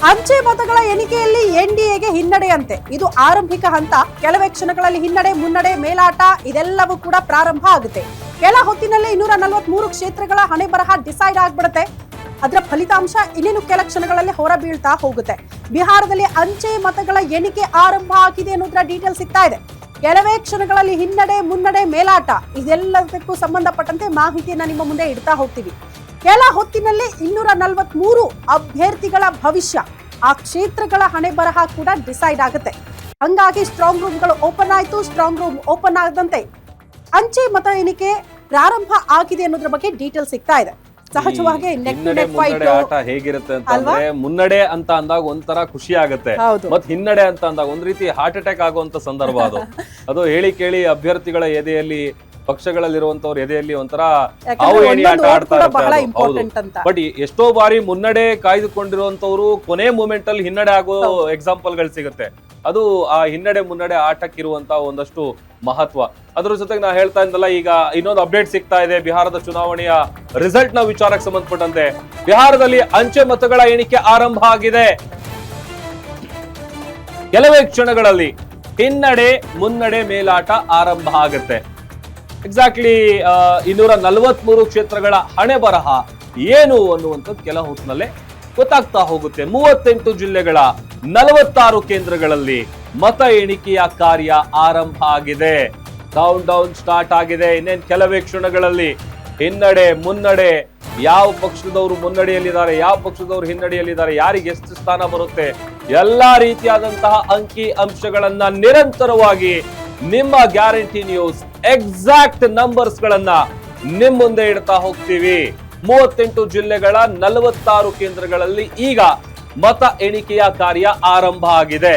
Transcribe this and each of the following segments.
ಅಂಚೆ ಮತಗಳ ಎಣಿಕೆಯಲ್ಲಿ ಎನ್ಡಿಎಗೆ ಹಿನ್ನಡೆಯಂತೆ. ಇದು ಆರಂಭಿಕ ಹಂತ. ಕೆಲವೇ ಕ್ಷಣಗಳಲ್ಲಿ ಹಿನ್ನಡೆ, ಮುನ್ನಡೆ, ಮೇಲಾಟ ಇದೆಲ್ಲವೂ ಕೂಡ ಪ್ರಾರಂಭ ಆಗುತ್ತೆ. ಕೆಲ ಹೊತ್ತಿನಲ್ಲೇ 243 ಕ್ಷೇತ್ರಗಳ ಹಣೆ ಬರಹ ಡಿಸೈಡ್ ಆಗ್ಬಿಡುತ್ತೆ. ಅದರ ಫಲಿತಾಂಶ ಇನ್ನೇನು ಕೆಲ ಕ್ಷಣಗಳಲ್ಲಿ ಹೊರ ಬೀಳ್ತಾ ಹೋಗುತ್ತೆ. ಬಿಹಾರದಲ್ಲಿ ಅಂಚೆ ಮತಗಳ ಎಣಿಕೆ ಆರಂಭ ಆಗಿದೆ ಅನ್ನೋದ್ರ ಡೀಟೇಲ್ ಸಿಗ್ತಾ ಇದೆ. ಕೆಲವೇ ಕ್ಷಣಗಳಲ್ಲಿ ಹಿನ್ನಡೆ, ಮುನ್ನಡೆ, ಮೇಲಾಟ ಇದೆಲ್ಲದಕ್ಕೂ ಸಂಬಂಧಪಟ್ಟಂತೆ ಮಾಹಿತಿಯನ್ನ ನಿಮ್ಮ ಮುಂದೆ ಇಡ್ತಾ ಹೋಗ್ತೀವಿ. ಕೆಲ ಹೊತ್ತಿನಲ್ಲಿ 243 ಅಭ್ಯರ್ಥಿಗಳ ಭವಿಷ್ಯ, ಆ ಕ್ಷೇತ್ರಗಳ ಹಣೆ ಬರಹ ಕೂಡ ಡಿಸೈಡ್ ಆಗುತ್ತೆ. ಹಂಗಾಗಿ ಸ್ಟ್ರಾಂಗ್ ರೂಮ್ಗಳು ಓಪನ್ ಆಯ್ತು. ಸ್ಟ್ರಾಂಗ್ ರೂಮ್ ಓಪನ್ ಆದಂತೆ ಅಂಚೆ ಮತ ಎಣಿಕೆ ಪ್ರಾರಂಭ ಆಗಿದೆ ಅನ್ನೋದ್ರ ಬಗ್ಗೆ ಡೀಟೇಲ್ ಸಿಗ್ತಾ ಇದೆ. ಸಹಜವಾಗಿ ಆಟ ಹೇಗಿರುತ್ತೆ ಅಂತಂದ್ರೆ, ಮುನ್ನಡೆ ಅಂತ ಅಂದಾಗ ಒಂಥರ ಖುಷಿ ಆಗುತ್ತೆ, ಮತ್ ಹಿನ್ನಡೆ ಅಂತ ಅಂದಾಗ ಒಂದ್ ರೀತಿ ಹಾರ್ಟ್ ಅಟ್ಯಾಕ್ ಆಗುವಂತ ಸಂದರ್ಭ ಅದು ಹೇಳಿ ಕೇಳಿ ಅಭ್ಯರ್ಥಿಗಳ ಎದೆಯಲ್ಲಿ, ಪಕ್ಷಗಳಲ್ಲಿರುವಂತವ್ರ ಎದೆಯಲ್ಲಿ ಒಂಥರ ಹಾವು ಏಣಿ ಆಟ ಆಡ್ತಾ ಇರ್ತಾರೆ. ಬಟ್ ಎಷ್ಟೋ ಬಾರಿ ಮುನ್ನಡೆ ಕಾಯ್ದುಕೊಂಡಿರುವಂತವ್ರು ಕೊನೆ ಮೂಮೆಂಟ್ ಅಲ್ಲಿ ಹಿನ್ನಡೆ ಆಗೋ ಎಕ್ಸಾಂಪಲ್ ಗಳು ಸಿಗುತ್ತೆ. ಅದು ಆ ಹಿನ್ನಡೆ ಮುನ್ನಡೆ ಆಟಕ್ಕಿರುವಂತ ಒಂದಷ್ಟು ಮಹತ್ವ. ಅದ್ರ ಜೊತೆಗೆ ನಾ ಹೇಳ್ತಾ ಇದ್ದಲ್ಲ, ಈಗ ಇನ್ನೊಂದು ಅಪ್ಡೇಟ್ ಸಿಗ್ತಾ ಇದೆ ಬಿಹಾರದ ಚುನಾವಣೆಯ ರಿಸಲ್ಟ್ ನ ವಿಚಾರಕ್ಕೆ ಸಂಬಂಧಪಟ್ಟಂತೆ. ಬಿಹಾರದಲ್ಲಿ ಅಂಚೆ ಮತಗಳ ಎಣಿಕೆ ಆರಂಭ ಆಗಿದೆ. ಕೆಲವೇ ಕ್ಷಣಗಳಲ್ಲಿ ಹಿನ್ನಡೆ, ಮುನ್ನಡೆ, ಮೇಲಾಟ ಆರಂಭ ಆಗುತ್ತೆ. ಎಕ್ಸಾಕ್ಟ್ಲಿ 243 ಕ್ಷೇತ್ರಗಳ ಹಣೆ ಬರಹ ಏನು ಅನ್ನುವಂಥದ್ದು ಕೆಲ ಹೊತ್ತಿನಲ್ಲೇ ಗೊತ್ತಾಗ್ತಾ ಹೋಗುತ್ತೆ. 38 ಜಿಲ್ಲೆಗಳ 46 ಕೇಂದ್ರಗಳಲ್ಲಿ ಮತ ಎಣಿಕೆಯ ಕಾರ್ಯ ಆರಂಭ ಆಗಿದೆ. ಕೌಂಟ್ ಡೌನ್ ಸ್ಟಾರ್ಟ್ ಆಗಿದೆ. ಇನ್ನೇನು ಕೆಲವೇ ಕ್ಷಣಗಳಲ್ಲಿ ಹಿನ್ನಡೆ, ಮುನ್ನಡೆ, ಯಾವ ಪಕ್ಷದವರು ಮುನ್ನಡೆಯಲ್ಲಿದ್ದಾರೆ, ಯಾವ ಪಕ್ಷದವರು ಹಿನ್ನಡೆಯಲ್ಲಿದ್ದಾರೆ, ಯಾರಿಗೆ ಎಷ್ಟು ಸ್ಥಾನ ಬರುತ್ತೆ, ಎಲ್ಲಾ ರೀತಿಯಾದಂತಹ ಅಂಕಿ ಅಂಶಗಳನ್ನ ನಿರಂತರವಾಗಿ ನಿಮ್ಮ ಗ್ಯಾರಂಟಿ ನ್ಯೂಸ್ ಎಕ್ಸಾಕ್ಟ್ ನಂಬರ್ಸ್ ಗಳನ್ನ ನಿಮ್ ಮುಂದೆ ಇಡ್ತಾ ಹೋಗ್ತೀವಿ. 38 ಜಿಲ್ಲೆಗಳ 46 ಕೇಂದ್ರಗಳಲ್ಲಿ ಈಗ ಮತ ಎಣಿಕೆಯ ಕಾರ್ಯ ಆರಂಭ ಆಗಿದೆ.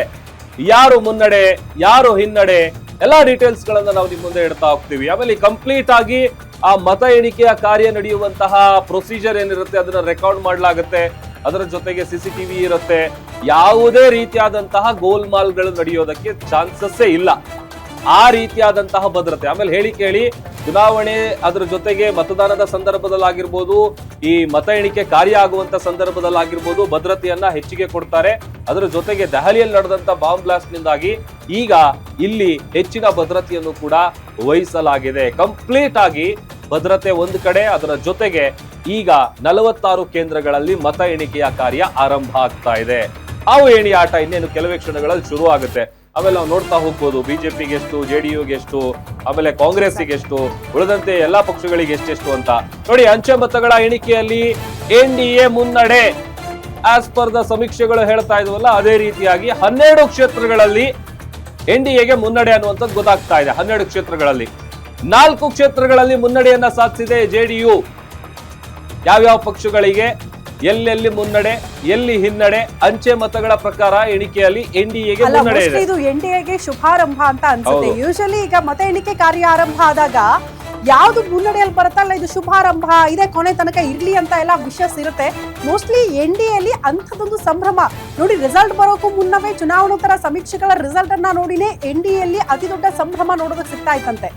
ಯಾರು ಮುನ್ನಡೆ, ಯಾರು ಹಿನ್ನಡೆ, ಎಲ್ಲಾ ಡೀಟೇಲ್ಸ್ ಗಳನ್ನ ನಾವು ನಿಮ್ ಮುಂದೆ ಇಡ್ತಾ ಹೋಗ್ತೀವಿ. ಆಮೇಲೆ ಕಂಪ್ಲೀಟ್ ಆಗಿ ಆ ಮತ ಎಣಿಕೆಯ ಕಾರ್ಯ ನಡೆಯುವಂತಹ ಪ್ರೊಸೀಜರ್ ಏನಿರುತ್ತೆ ಅದನ್ನ ರೆಕಾರ್ಡ್ ಮಾಡಲಾಗುತ್ತೆ. ಅದರ ಜೊತೆಗೆ CCTV ಇರುತ್ತೆ. ಯಾವುದೇ ರೀತಿಯಾದಂತಹ ಗೋಲ್ಮಾಲ್ಗಳು ನಡೆಯೋದಕ್ಕೆ ಚಾನ್ಸಸ್ಸೇ ಇಲ್ಲ. ಆ ರೀತಿಯಾದಂತಹ ಭದ್ರತೆ. ಆಮೇಲೆ ಹೇಳಿ ಕೇಳಿ ಚುನಾವಣೆ, ಅದರ ಜೊತೆಗೆ ಮತದಾನದ ಸಂದರ್ಭದಲ್ಲಾಗಿರ್ಬೋದು, ಈ ಮತ ಎಣಿಕೆ ಕಾರ್ಯ ಆಗುವಂತ ಸಂದರ್ಭದಲ್ಲಾಗಿರ್ಬೋದು, ಭದ್ರತೆಯನ್ನ ಹೆಚ್ಚಿಗೆ ಕೊಡ್ತಾರೆ. ಅದರ ಜೊತೆಗೆ ದೆಹಲಿಯಲ್ಲಿ ನಡೆದಂತ ಬಾಂಬ್ ಬ್ಲಾಸ್ಟ್ ನಿಂದಾಗಿ ಈಗ ಇಲ್ಲಿ ಹೆಚ್ಚಿನ ಭದ್ರತೆಯನ್ನು ಕೂಡ ವಹಿಸಲಾಗಿದೆ. ಕಂಪ್ಲೀಟ್ ಆಗಿ ಭದ್ರತೆ ಒಂದು ಕಡೆ, ಅದರ ಜೊತೆಗೆ ಈಗ 46 ಕೇಂದ್ರಗಳಲ್ಲಿ ಮತ ಎಣಿಕೆಯ ಕಾರ್ಯ ಆರಂಭ ಆಗ್ತಾ ಇದೆ. ಹಾವು ಏಣಿ ಆಟ ಇನ್ನೇನು ಕೆಲವೇ ಕ್ಷಣಗಳಲ್ಲಿ ಶುರು ಆಗುತ್ತೆ. ಆಮೇಲೆ ನಾವು ನೋಡ್ತಾ ಹೋಗ್ಬೋದು ಬಿಜೆಪಿಗೆ ಎಷ್ಟು, JDUಗೆ ಎಷ್ಟು, ಆಮೇಲೆ ಕಾಂಗ್ರೆಸ್ಗೆ ಎಷ್ಟು, ಉಳಿದಂತೆ ಎಲ್ಲಾ ಪಕ್ಷಗಳಿಗೆ ಎಷ್ಟೆಷ್ಟು ಅಂತ ನೋಡಿ. ಅಂಚೆ ಮತಗಳ ಎಣಿಕೆಯಲ್ಲಿ NDA ಮುನ್ನಡೆ. ಆಸ್ ಪರ್ ದ ಸಮೀಕ್ಷೆಗಳು ಹೇಳ್ತಾ ಇದ್ವಲ್ಲ, ಅದೇ ರೀತಿಯಾಗಿ 12 ಕ್ಷೇತ್ರಗಳಲ್ಲಿ NDAಗೆ ಮುನ್ನಡೆ ಅನ್ನುವಂಥದ್ದು ಗೊತ್ತಾಗ್ತಾ ಇದೆ. 12 ಕ್ಷೇತ್ರಗಳಲ್ಲಿ 4 ಕ್ಷೇತ್ರಗಳಲ್ಲಿ ಮುನ್ನಡೆಯನ್ನ ಸಾಧಿಸಿದೆ JDU. ಯಾವ್ಯಾವ ಪಕ್ಷಗಳಿಗೆ ಎಲ್ಲೆಲ್ಲಿ ಮುನ್ನಡೆ, ಎಲ್ಲಿ ಹಿನ್ನಡೆ, ಅಂಚೆ ಮತಗಳ ಪ್ರಕಾರ ಎಣಿಕೆಯಲ್ಲಿ NDAಗೆ ಮುನ್ನಡೆ ಇದೆ. ಇದು NDAಗೆ ಶುಭಾರಂಭ ಅಂತ ಅನ್ಸುತ್ತೆ. ಯೂಶಲಿ ಈಗ ಮತ ಎಣಿಕೆ ಕಾರ್ಯ ಆರಂಭ ಆದಾಗ ಯಾವ್ದು ಮುನ್ನಡೆಯಲ್ಲಿ ಬರುತ್ತಲ್ಲ, ಇದು ಶುಭಾರಂಭ, ಇದೇ ಕೊನೆ ತನಕ ಇರ್ಲಿ ಅಂತ ಎಲ್ಲ ವಿಷಸ್ ಇರುತ್ತೆ. ಮೋಸ್ಟ್ಲಿ NDAಲಿ ಅಂಥದ್ದೊಂದು ಸಂಭ್ರಮ ನೋಡಿ. ರಿಸಲ್ಟ್ ಬರೋಕ್ಕೂ ಮುನ್ನವೇ ಚುನಾವಣೋತ್ತರ ಸಮೀಕ್ಷೆಗಳ ರಿಸಲ್ಟ್ ಅನ್ನ ನೋಡಿನೇ NDAಲಿ ಅತಿ ದೊಡ್ಡ ಸಂಭ್ರಮ ನೋಡೋದಕ್ಕೆ ಸಿಗ್ತಾ ಇತ್ತಂತೆ.